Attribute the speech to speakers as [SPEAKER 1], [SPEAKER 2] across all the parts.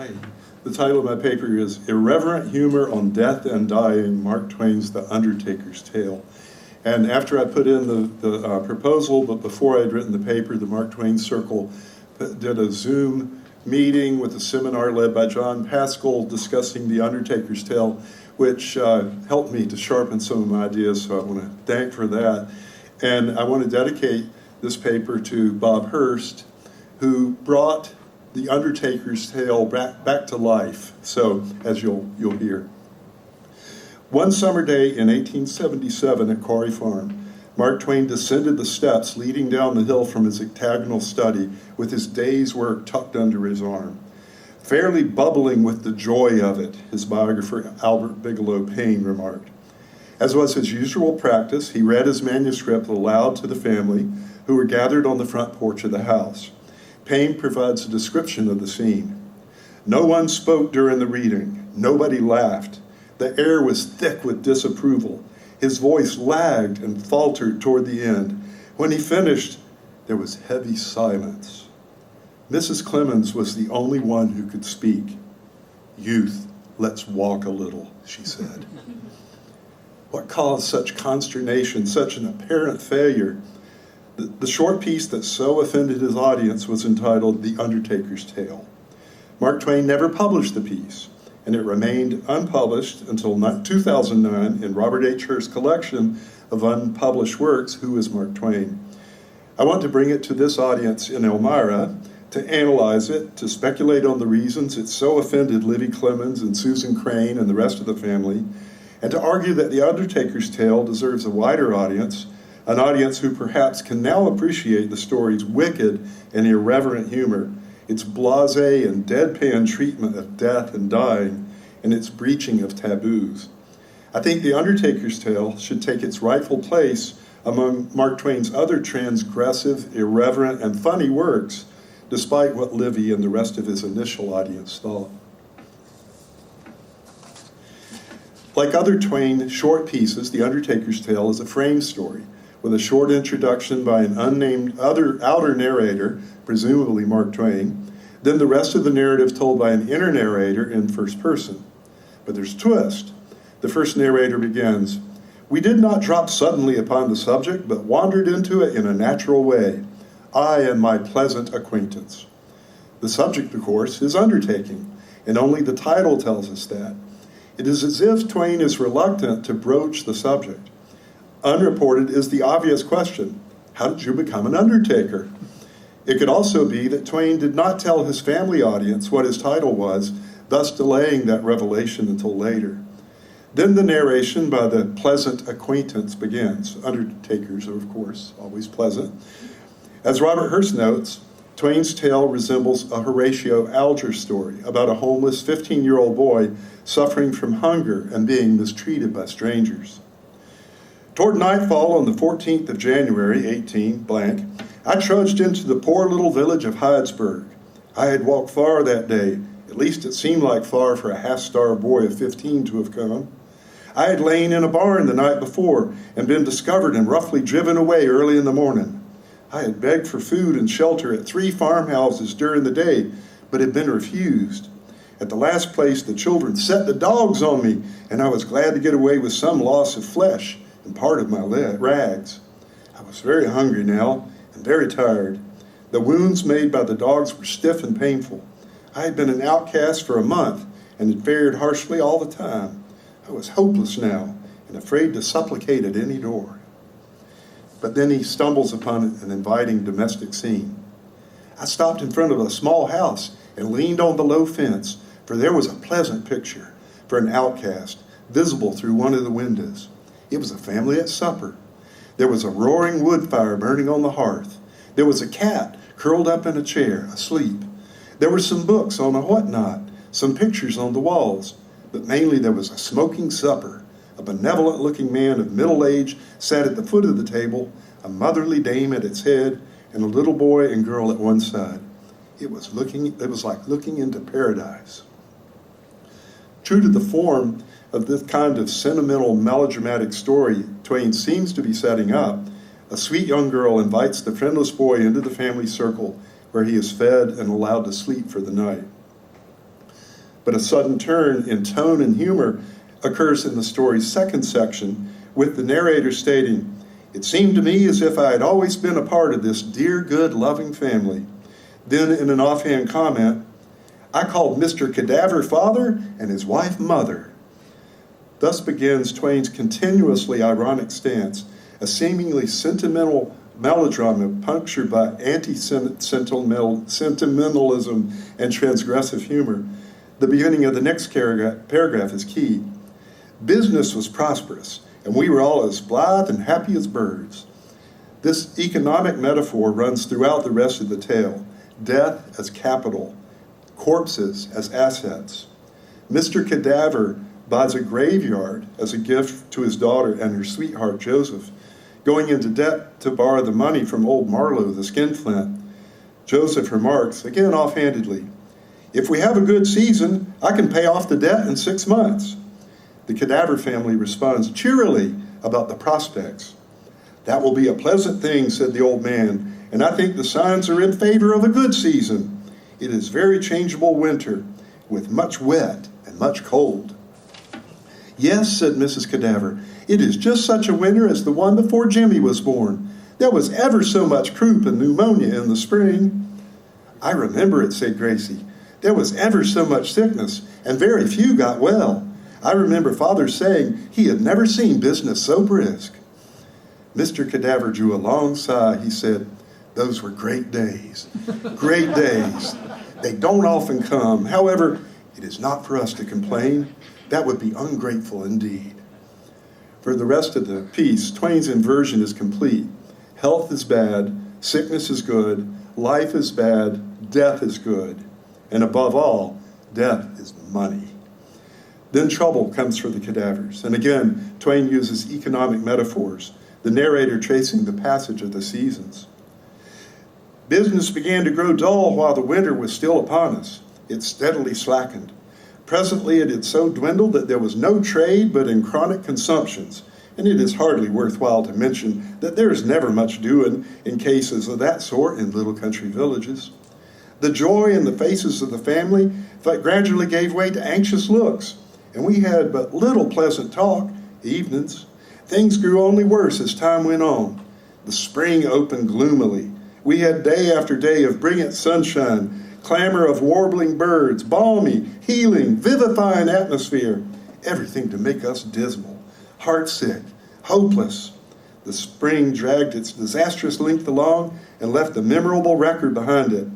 [SPEAKER 1] Hi. The title of my paper is Irreverent Humor on Death and Dying, Mark Twain's The Undertaker's Tale. And after I put in the proposal, but before I'd written the paper, the Mark Twain Circle did a Zoom meeting with a seminar led by John Pascal discussing The Undertaker's Tale, which helped me to sharpen some of my ideas, so I want to thank for that. And I want to dedicate this paper to Bob Hearst, who brought The Undertaker's Tale back to life, so as you'll hear. One summer day in 1877 at Quarry Farm, Mark Twain descended the steps leading down the hill from his octagonal study with his day's work tucked under his arm. Fairly bubbling with the joy of it, his biographer Albert Bigelow Paine remarked. As was his usual practice, he read his manuscript aloud to the family, who were gathered on the front porch of the house. Paine provides a description of the scene. No one spoke during the reading. Nobody laughed. The air was thick with disapproval. His voice lagged and faltered toward the end. When he finished, there was heavy silence. Mrs. Clemens was the only one who could speak. "Youth, let's walk a little," she said. What caused such consternation, such an apparent failure? The short piece that so offended his audience was entitled The Undertaker's Tale. Mark Twain never published the piece, and it remained unpublished until 2009 in Robert H. Hearst's collection of unpublished works, Who is Mark Twain? I want to bring it to this audience in Elmira to analyze it, to speculate on the reasons it so offended Livy Clemens and Susan Crane and the rest of the family, and to argue that The Undertaker's Tale deserves a wider audience, an audience who perhaps can now appreciate the story's wicked and irreverent humor, its blasé and deadpan treatment of death and dying, and its breaching of taboos. I think The Undertaker's Tale should take its rightful place among Mark Twain's other transgressive, irreverent, and funny works, despite what Livy and the rest of his initial audience thought. Like other Twain short pieces, The Undertaker's Tale is a frame story, with a short introduction by an unnamed outer narrator, presumably Mark Twain, then the rest of the narrative told by an inner narrator in first person. But there's a twist. The first narrator begins, "We did not drop suddenly upon the subject, but wandered into it in a natural way, I and my pleasant acquaintance." The subject, of course, is undertaking, and only the title tells us that. It is as if Twain is reluctant to broach the subject. Unreported is the obvious question, how did you become an undertaker? It could also be that Twain did not tell his family audience what his title was, thus delaying that revelation until later. Then the narration by the pleasant acquaintance begins. Undertakers are, of course, always pleasant. As Robert Hearst notes, Twain's tale resembles a Horatio Alger story about a homeless 15-year-old boy suffering from hunger and being mistreated by strangers. Toward nightfall on the 14th of January, 18 blank, I trudged into the poor little village of Hydesburg. I had walked far that day, at least it seemed like far for a half-starved boy of 15 to have come. I had lain in a barn the night before and been discovered and roughly driven away early in the morning. I had begged for food and shelter at 3 farmhouses during the day, but had been refused. At the last place, the children set the dogs on me, and I was glad to get away with some loss of flesh and part of my rags. I was very hungry now and very tired. The wounds made by the dogs were stiff and painful. I had been an outcast for a month and had fared harshly all the time. I was hopeless now and afraid to supplicate at any door. But then he stumbles upon an inviting domestic scene. I stopped in front of a small house and leaned on the low fence, for there was a pleasant picture for an outcast visible through one of the windows. It was a family at supper. There was a roaring wood fire burning on the hearth. There was a cat curled up in a chair, asleep. There were some books on a whatnot, some pictures on the walls, but mainly there was a smoking supper. A benevolent-looking man of middle age sat at the foot of the table, a motherly dame at its head, and a little boy and girl at one side. It was like looking into paradise. True to the form of this kind of sentimental, melodramatic story Twain seems to be setting up, a sweet young girl invites the friendless boy into the family circle where he is fed and allowed to sleep for the night. But a sudden turn in tone and humor occurs in the story's second section, with the narrator stating, "It seemed to me as if I had always been a part of this dear, good, loving family." Then in an offhand comment, "I called Mr. Cadaver father and his wife mother." Thus begins Twain's continuously ironic stance, a seemingly sentimental melodrama punctured by anti-sentimentalism and transgressive humor. The beginning of the next paragraph is key. "Business was prosperous, and we were all as blithe and happy as birds." This economic metaphor runs throughout the rest of the tale. Death as capital, corpses as assets. Mr. Cadaver buys a graveyard as a gift to his daughter and her sweetheart, Joseph, going into debt to borrow the money from old Marlowe, the skinflint. Joseph remarks, again offhandedly, "If we have a good season, I can pay off the debt in 6 months." The Cadaver family responds cheerily about the prospects. "That will be a pleasant thing," said the old man, "and I think the signs are in favor of a good season. It is very changeable winter, with much wet and much cold." "Yes," said Mrs. Cadaver, "it is just such a winter as the one before Jimmy was born. There was ever so much croup and pneumonia in the spring." "I remember it," said Gracie. "There was ever so much sickness, and very few got well. I remember Father saying he had never seen business so brisk." Mr. Cadaver drew a long sigh. He said, "Those were great days, great days. They don't often come. However, it is not for us to complain. That would be ungrateful indeed." For the rest of the piece, Twain's inversion is complete. Health is bad, sickness is good, life is bad, death is good, and above all, death is money. Then trouble comes for the Cadavers, and again, Twain uses economic metaphors, the narrator tracing the passage of the seasons. "Business began to grow dull while the winter was still upon us. It steadily slackened. Presently it had so dwindled that there was no trade but in chronic consumptions, and it is hardly worthwhile to mention that there is never much doing in cases of that sort in little country villages. The joy in the faces of the family gradually gave way to anxious looks, and we had but little pleasant talk evenings. Things grew only worse as time went on. The spring opened gloomily. We had day after day of brilliant sunshine, clamor of warbling birds, balmy, healing, vivifying atmosphere, everything to make us dismal, heartsick, hopeless. The spring dragged its disastrous length along and left a memorable record behind it,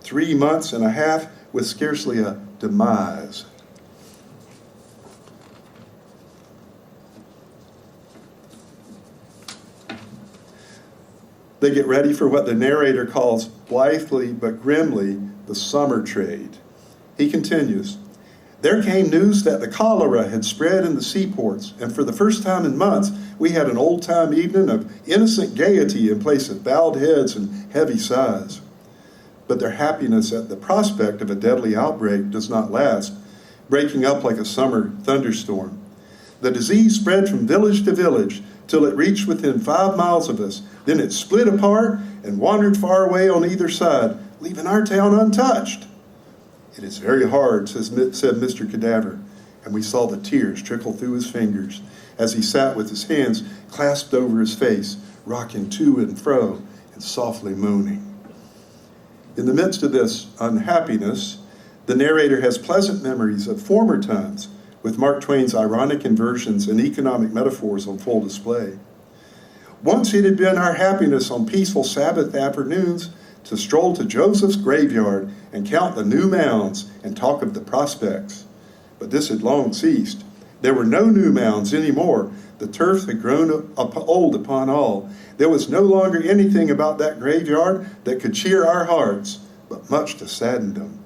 [SPEAKER 1] 3 months and a half with scarcely a demise." They get ready for what the narrator calls blithely but grimly the summer trade. He continues, "There came news that the cholera had spread in the seaports, and for the first time in months we had an old-time evening of innocent gaiety in place of bowed heads and heavy sighs. But their happiness at the prospect of a deadly outbreak does not last, breaking up like a summer thunderstorm. The disease spread from village to village till it reached within 5 miles of us. Then it split apart and wandered far away on either side, leaving our town untouched." "It is very hard," said Mr. Cadaver, and we saw the tears trickle through his fingers as he sat with his hands clasped over his face, rocking to and fro and softly moaning. In the midst of this unhappiness, the narrator has pleasant memories of former times, with Mark Twain's ironic inversions and economic metaphors on full display. "Once it had been our happiness on peaceful Sabbath afternoons to stroll to Joseph's graveyard and count the new mounds and talk of the prospects. But this had long ceased. There were no new mounds anymore. The turf had grown old upon all. There was no longer anything about that graveyard that could cheer our hearts, but much to sadden them."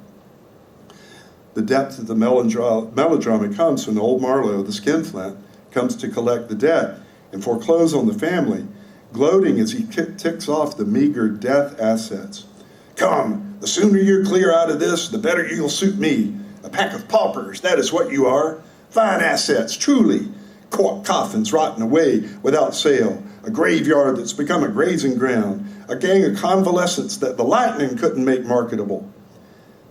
[SPEAKER 1] The depth of the melodrama comes when old Marlowe, the skinflint, comes to collect the debt and foreclose on the family, gloating as he ticks off the meager death assets. "Come, the sooner you're clear out of this, the better you'll suit me. A pack of paupers, that is what you are. Fine assets, truly. Coffins rotting away without sale, a graveyard that's become a grazing ground, a gang of convalescents that the lightning couldn't make marketable."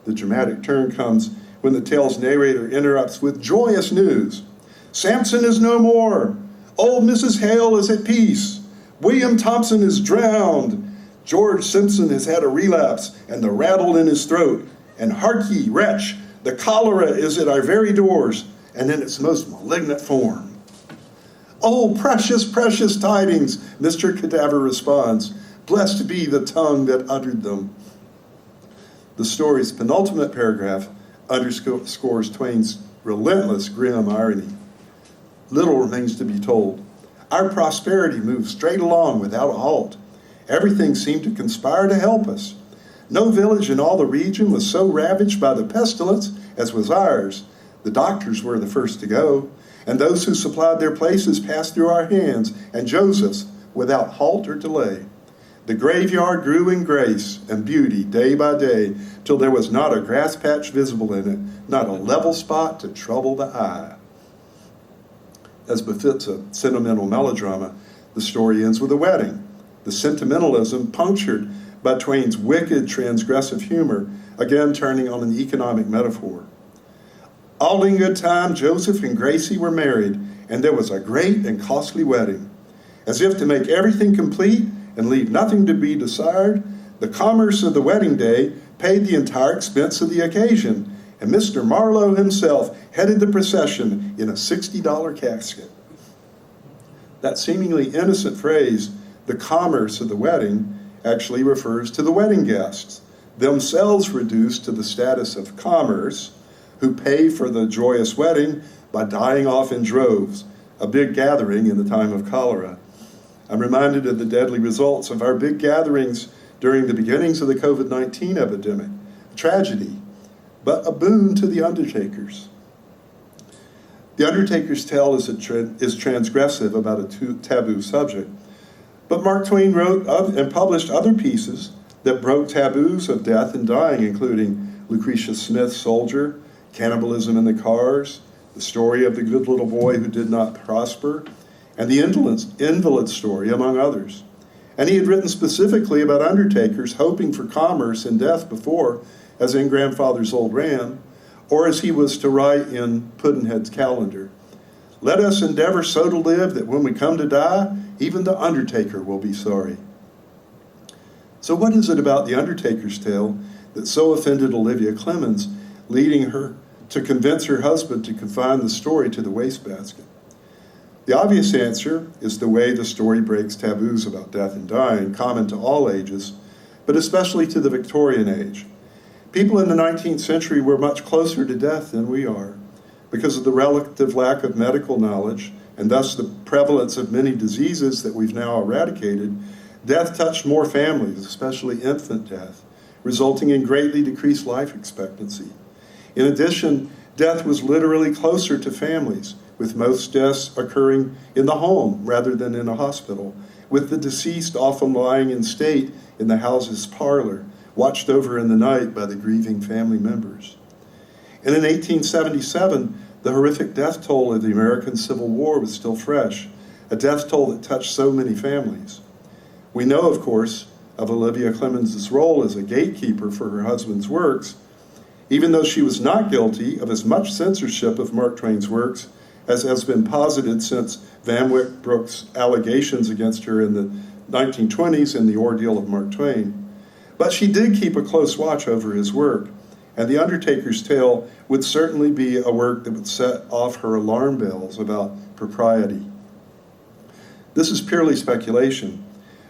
[SPEAKER 1] The dramatic turn comes when the tale's narrator interrupts with joyous news. Samson is no more. Old Mrs. Hale is at peace. William Thompson is drowned. George Simpson has had a relapse and the rattle in his throat. And hark ye, wretch, the cholera is at our very doors and in its most malignant form. Oh, precious, precious tidings, Mr. Cadaver responds. Blessed be the tongue that uttered them. The story's penultimate paragraph underscores Twain's relentless grim irony. Little remains to be told. Our prosperity moved straight along without a halt. Everything seemed to conspire to help us. No village in all the region was so ravaged by the pestilence as was ours. The doctors were the first to go, and those who supplied their places passed through our hands, and Joseph's, without halt or delay. The graveyard grew in grace and beauty day by day, till there was not a grass patch visible in it, not a level spot to trouble the eye. As befits a sentimental melodrama, the story ends with a wedding, the sentimentalism punctured by Twain's wicked, transgressive humor, again turning on an economic metaphor. All in good time, Joseph and Gracie were married, and there was a great and costly wedding. As if to make everything complete and leave nothing to be desired, the commerce of the wedding day paid the entire expense of the occasion, and Mr. Marlowe himself headed the procession in a $60 casket. That seemingly innocent phrase, the commerce of the wedding, actually refers to the wedding guests, themselves reduced to the status of commerce, who pay for the joyous wedding by dying off in droves, a big gathering in the time of cholera. I'm reminded of the deadly results of our big gatherings during the beginnings of the COVID-19 epidemic. A tragedy, but a boon to the Undertakers. The Undertaker's tale is transgressive about a taboo subject, but Mark Twain wrote and published other pieces that broke taboos of death and dying, including Lucretia Smith's Soldier, Cannibalism in the Cars, The Story of the Good Little Boy Who Did Not Prosper, and The Invalid Story, among others. And he had written specifically about undertakers hoping for commerce and death before, as in Grandfather's Old Ram, or as he was to write in Pudd'nhead's Calendar. Let us endeavor so to live that when we come to die, even the undertaker will be sorry. So what is it about the Undertaker's tale that so offended Olivia Clemens, leading her to convince her husband to confine the story to the wastebasket? The obvious answer is the way the story breaks taboos about death and dying, common to all ages, but especially to the Victorian age. People in the 19th century were much closer to death than we are. Because of the relative lack of medical knowledge, and thus the prevalence of many diseases that we've now eradicated, death touched more families, especially infant death, resulting in greatly decreased life expectancy. In addition, death was literally closer to families, with most deaths occurring in the home rather than in a hospital, with the deceased often lying in state in the house's parlor, watched over in the night by the grieving family members. And in 1877, the horrific death toll of the American Civil War was still fresh, a death toll that touched so many families. We know, of course, of Olivia Clemens' role as a gatekeeper for her husband's works, even though she was not guilty of as much censorship of Mark Twain's works as has been posited since Van Wyck Brooks' allegations against her in the 1920s and the ordeal of Mark Twain. But she did keep a close watch over his work, and The Undertaker's Tale would certainly be a work that would set off her alarm bells about propriety. This is purely speculation,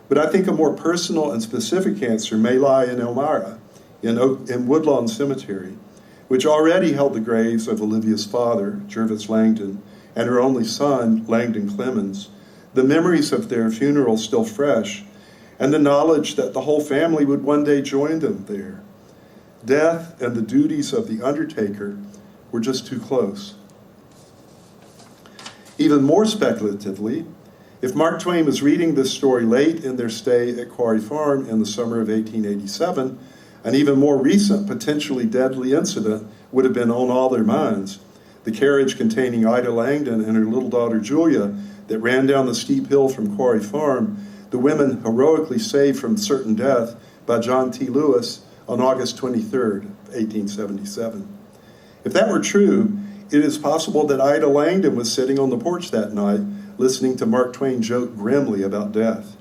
[SPEAKER 1] but I think a more personal and specific answer may lie in Elmira, in Woodlawn Cemetery, which already held the graves of Olivia's father, Jervis Langdon, and her only son, Langdon Clemens, the memories of their funeral still fresh, and the knowledge that the whole family would one day join them there. Death and the duties of the undertaker were just too close. Even more speculatively, if Mark Twain was reading this story late in their stay at Quarry Farm in the summer of 1887, an even more recent, potentially deadly incident would have been on all their minds. The carriage containing Ida Langdon and her little daughter Julia that ran down the steep hill from Quarry Farm, the women heroically saved from certain death by John T. Lewis on August 23rd, 1877. If that were true, it is possible that Ida Langdon was sitting on the porch that night listening to Mark Twain joke grimly about death.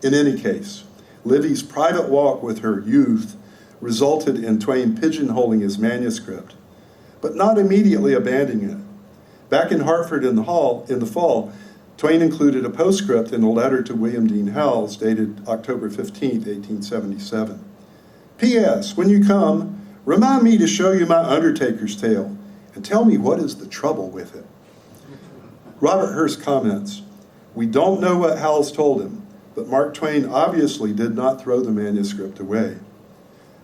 [SPEAKER 1] In any case, Livy's private walk with her youth resulted in Twain pigeonholing his manuscript, but not immediately abandoning it. Back in Hartford in the fall, Twain included a postscript in a letter to William Dean Howells dated October 15, 1877. P.S. When you come, remind me to show you my Undertaker's tale and tell me what is the trouble with it. Robert Hearse comments, "We don't know what Howells told him, but Mark Twain obviously did not throw the manuscript away."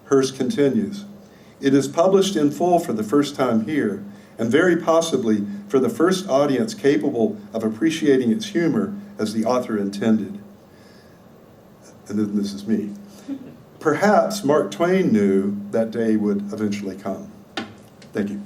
[SPEAKER 1] Hearse continues, "It is published in full for the first time here, and very possibly for the first audience capable of appreciating its humor as the author intended." And then this is me. Perhaps Mark Twain knew that day would eventually come. Thank you.